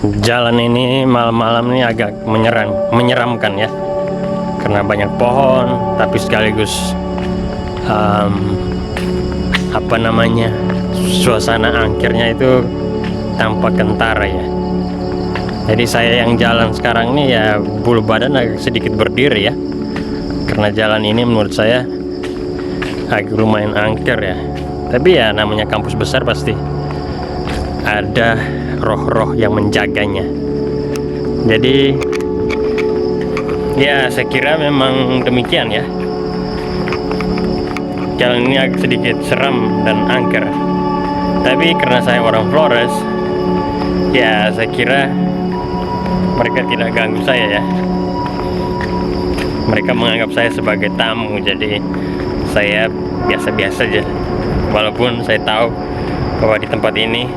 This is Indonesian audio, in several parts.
Jalan ini malam-malam ini agak menyeramkan ya, karena banyak pohon, tapi sekaligus suasana angkernya itu tampak kentara ya. Jadi saya yang jalan sekarang ini ya bulu badan agak sedikit berdiri ya, karena jalan ini menurut saya agak lumayan angker ya. Tapi ya namanya kampus besar pasti ada roh-roh yang menjaganya. Jadi ya saya kira memang demikian ya. Jalan ini agak sedikit seram dan angker. Tapi karena saya orang Flores, ya saya kira mereka tidak ganggu saya ya. Mereka menganggap saya sebagai tamu, jadi saya biasa-biasa aja. Walaupun saya tahu bahwa di tempat ini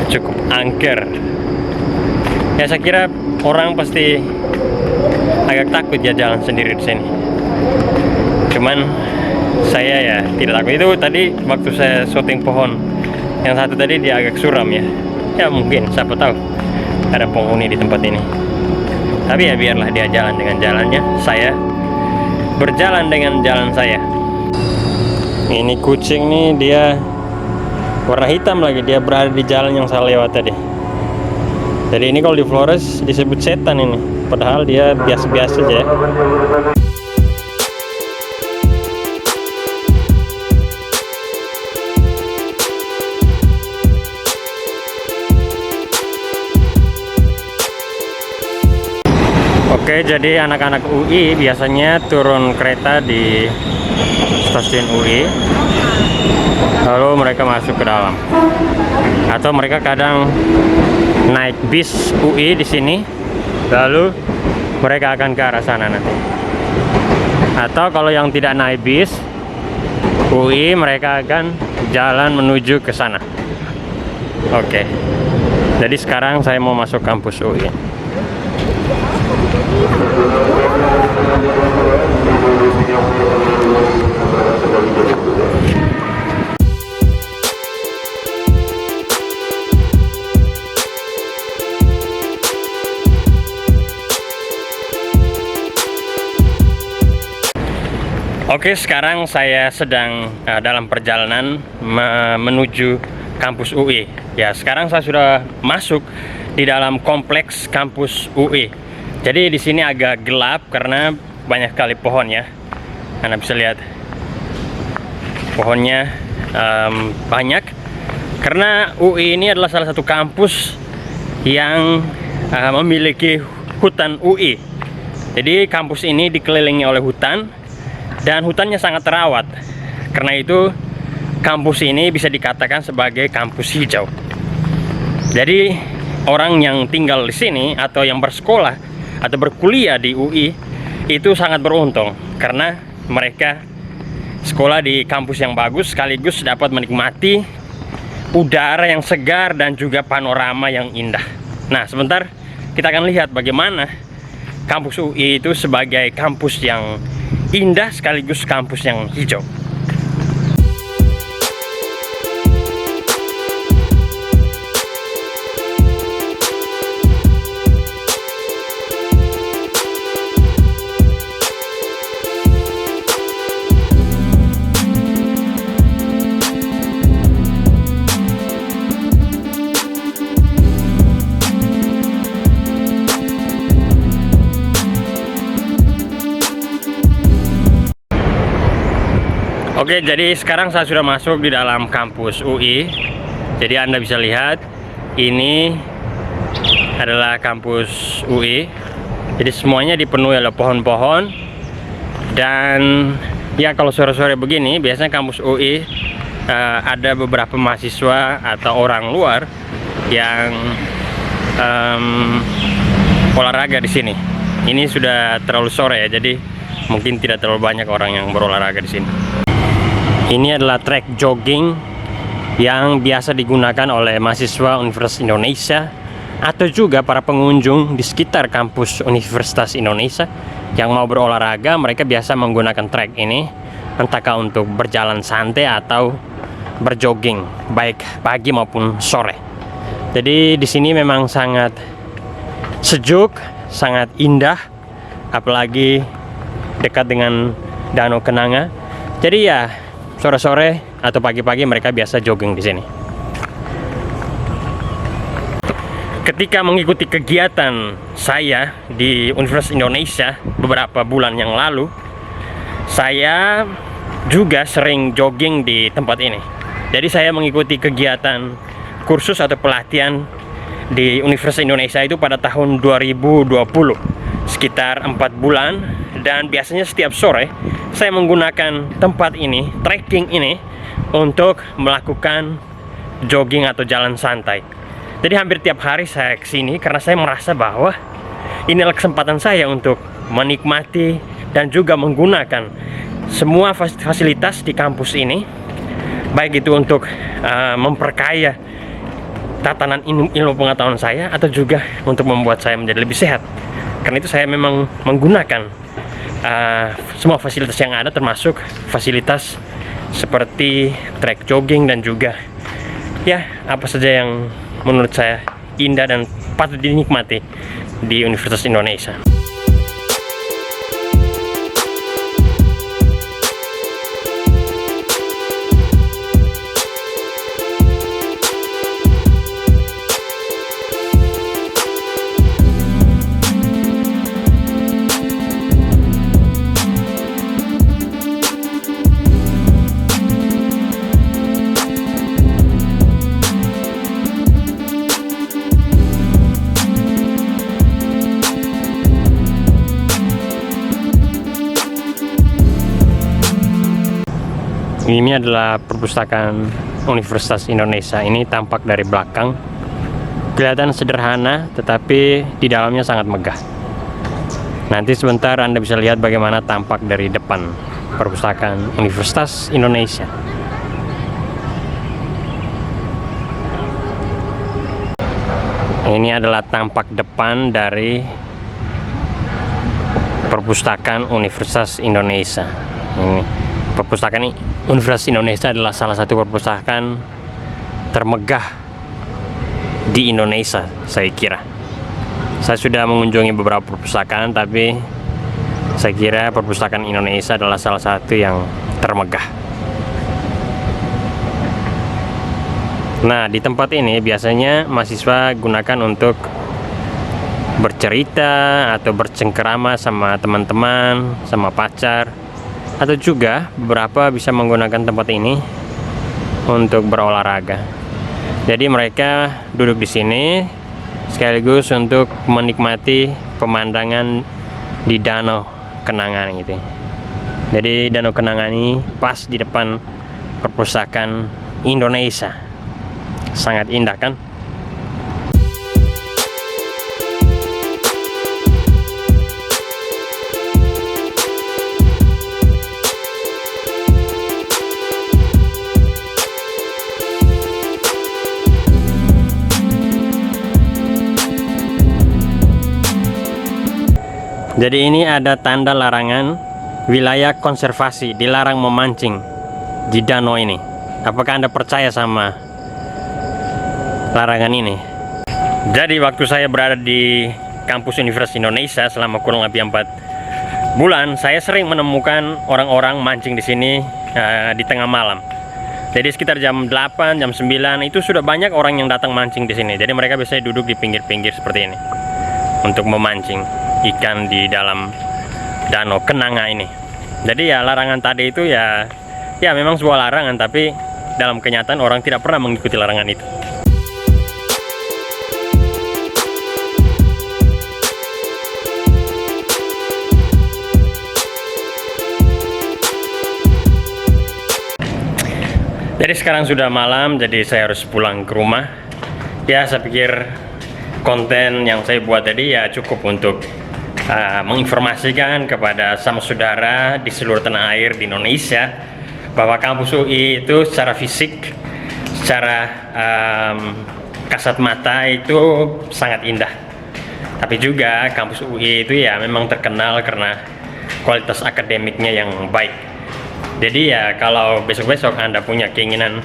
cukup angker. Ya saya kira orang pasti agak takut ya jalan sendiri di sini. Cuman saya ya tidak takut. Itu tadi waktu saya syuting pohon yang satu tadi dia agak suram ya. Ya mungkin siapa tahu ada penghuni di tempat ini. Tapi ya biarlah dia jalan dengan jalannya. Saya berjalan dengan jalan saya. Ini kucing nih, dia warna hitam lagi, dia berada di jalan yang saya lewat tadi. Jadi ini kalau di Flores disebut setan ini, padahal dia biasa-biasa aja ya. Oke, jadi anak-anak UI biasanya turun kereta di stasiun UI, lalu mereka masuk ke dalam, atau mereka kadang naik bis UI di sini, lalu mereka akan ke arah sana nanti. Atau kalau yang tidak naik bis UI, mereka akan jalan menuju ke sana. Oke, jadi sekarang saya mau masuk kampus UI. Oke, sekarang saya sedang dalam perjalanan menuju kampus UI. Ya, sekarang saya sudah masuk di dalam kompleks kampus UI. Jadi di sini agak gelap karena banyak sekali pohon ya. Anda bisa lihat pohonnya banyak, karena UI ini adalah salah satu kampus yang memiliki hutan UI. Jadi kampus ini dikelilingi oleh hutan dan hutannya sangat terawat. Karena itu kampus ini bisa dikatakan sebagai kampus hijau. Jadi orang yang tinggal di sini atau yang bersekolah atau berkuliah di UI itu sangat beruntung, karena mereka sekolah di kampus yang bagus sekaligus dapat menikmati udara yang segar dan juga panorama yang indah. Nah, sebentar kita akan lihat bagaimana kampus UI itu sebagai kampus yang indah sekaligus kampus yang hijau. Oke, jadi sekarang saya sudah masuk di dalam kampus UI. Jadi Anda bisa lihat, ini adalah kampus UI. Jadi semuanya dipenuhi oleh pohon-pohon. Dan ya kalau sore-sore begini, biasanya kampus UI ada beberapa mahasiswa atau orang luar yang olahraga di sini. Ini sudah terlalu sore ya, jadi mungkin tidak terlalu banyak orang yang berolahraga di sini. Ini adalah trek jogging yang biasa digunakan oleh mahasiswa Universitas Indonesia atau juga para pengunjung di sekitar kampus Universitas Indonesia yang mau berolahraga. Mereka biasa menggunakan trek ini, entahkah untuk berjalan santai atau berjogging, baik pagi maupun sore. Jadi di sini memang sangat sejuk, sangat indah, apalagi dekat dengan Danau Kenanga. Jadi ya sore-sore atau pagi-pagi mereka biasa jogging di sini. Ketika mengikuti kegiatan saya di Universitas Indonesia beberapa bulan yang lalu, saya juga sering jogging di tempat ini. Jadi saya mengikuti kegiatan kursus atau pelatihan di Universitas Indonesia itu pada tahun 2020, sekitar 4 bulan, dan biasanya setiap sore saya menggunakan tempat ini, trekking ini, untuk melakukan jogging atau jalan santai. Jadi hampir tiap hari saya kesini karena saya merasa bahwa inilah kesempatan saya untuk menikmati dan juga menggunakan semua fasilitas di kampus ini, baik itu untuk memperkaya tatanan ilmu pengetahuan saya atau juga untuk membuat saya menjadi lebih sehat. Karena itu saya memang menggunakan semua fasilitas yang ada, termasuk fasilitas seperti trek jogging dan juga ya apa saja yang menurut saya indah dan patut dinikmati di Universitas Indonesia. Ini adalah perpustakaan Universitas Indonesia. Ini tampak dari belakang. Kelihatan sederhana, tetapi di dalamnya sangat megah. Nanti sebentar Anda bisa lihat bagaimana tampak dari depan perpustakaan Universitas Indonesia. Ini adalah tampak depan dari perpustakaan Universitas Indonesia. Perpustakaan Universitas Indonesia adalah salah satu perpustakaan termegah di Indonesia, saya kira. Saya sudah mengunjungi beberapa perpustakaan, tapi saya kira perpustakaan Indonesia adalah salah satu yang termegah. Nah, di tempat ini biasanya mahasiswa gunakan untuk bercerita atau bercengkerama sama teman-teman, sama pacar, atau juga beberapa bisa menggunakan tempat ini untuk berolahraga. Jadi mereka duduk di sini sekaligus untuk menikmati pemandangan di Danau Kenanga gitu. Jadi Danau Kenanga ini pas di depan perpustakaan Indonesia. Sangat indah kan? Jadi ini ada tanda larangan wilayah konservasi, dilarang memancing di danau ini. Apakah Anda percaya sama larangan ini? Jadi waktu saya berada di kampus Universitas Indonesia selama kurang lebih 4 bulan, saya sering menemukan orang-orang mancing di sini di tengah malam. Jadi sekitar jam 8, jam 9 itu sudah banyak orang yang datang mancing di sini. Jadi mereka biasanya duduk di pinggir-pinggir seperti ini untuk memancing ikan di dalam Danau Kenanga ini. Jadi ya larangan tadi itu ya memang sebuah larangan, tapi dalam kenyataan orang tidak pernah mengikuti larangan itu. Jadi sekarang sudah malam, jadi saya harus pulang ke rumah. Ya, saya pikir konten yang saya buat tadi ya cukup untuk menginformasikan kepada sama saudara di seluruh tanah air di Indonesia bahwa kampus UI itu secara fisik, secara kasat mata itu sangat indah. Tapi juga kampus UI itu ya memang terkenal karena kualitas akademiknya yang baik. Jadi ya kalau besok-besok Anda punya keinginan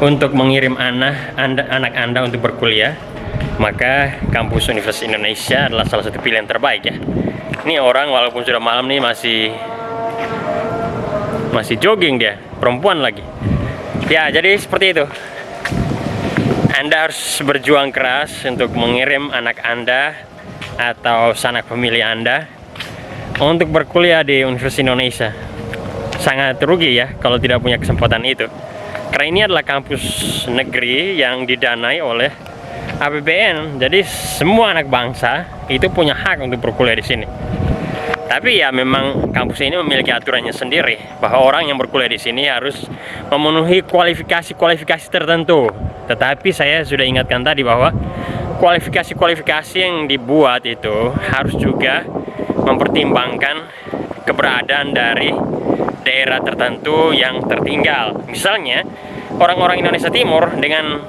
untuk mengirim anak Anda untuk berkuliah, maka kampus Universitas Indonesia adalah salah satu pilihan terbaik ya. Ini orang walaupun sudah malam nih masih jogging dia, perempuan lagi. Ya, jadi seperti itu. Anda harus berjuang keras untuk mengirim anak Anda atau sanak famili Anda untuk berkuliah di Universitas Indonesia. Sangat rugi ya kalau tidak punya kesempatan itu. Karena ini adalah kampus negeri yang didanai oleh APBN. Jadi semua anak bangsa itu punya hak untuk berkuliah di sini. Tapi ya memang kampus ini memiliki aturannya sendiri bahwa orang yang berkuliah di sini harus memenuhi kualifikasi tertentu. Tetapi saya sudah ingatkan tadi bahwa kualifikasi yang dibuat itu harus juga mempertimbangkan keberadaan dari daerah tertentu yang tertinggal. Misalnya orang-orang Indonesia Timur dengan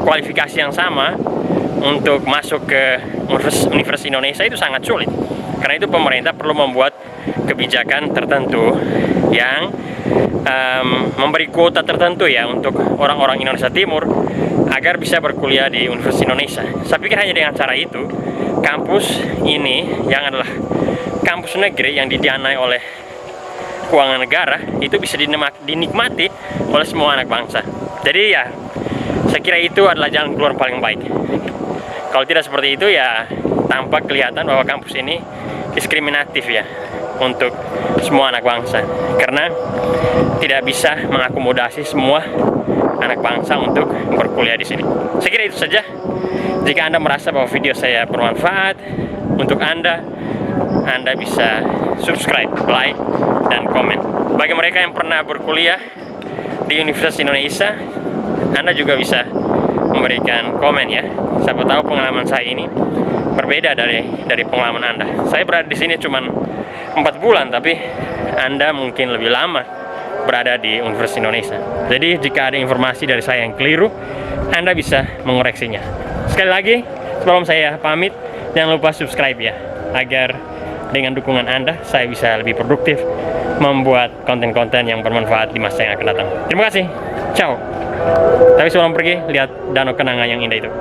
kualifikasi yang sama untuk masuk ke Universitas Indonesia itu sangat sulit. Karena itu pemerintah perlu membuat kebijakan tertentu yang memberi kuota tertentu ya untuk orang-orang Indonesia Timur agar bisa berkuliah di Universitas Indonesia. Saya pikir hanya dengan cara itu kampus ini yang adalah kampus negeri yang didanai oleh keuangan negara itu bisa dinikmati oleh semua anak bangsa. Jadi ya saya kira itu adalah jalan keluar paling baik. Kalau tidak seperti itu ya tampak kelihatan bahwa kampus ini diskriminatif ya untuk semua anak bangsa, karena tidak bisa mengakomodasi semua anak bangsa untuk berkuliah di sini. Saya kira itu saja. Jika Anda merasa bahwa video saya bermanfaat untuk Anda bisa subscribe, like, dan komen. Bagi mereka yang pernah berkuliah di Universitas Indonesia, Anda juga bisa memberikan komen ya. Siapa tahu pengalaman saya ini berbeda dari pengalaman Anda. Saya berada di sini cuma 4 bulan, tapi Anda mungkin lebih lama berada di Universitas Indonesia. Jadi jika ada informasi dari saya yang keliru, Anda bisa mengoreksinya. Sekali lagi, sebelum saya pamit, jangan lupa subscribe ya, agar dengan dukungan Anda, saya bisa lebih produktif membuat konten-konten yang bermanfaat di masa yang akan datang. Terima kasih. Ciao. Tapi sebelum pergi, lihat danau kenangan yang indah itu.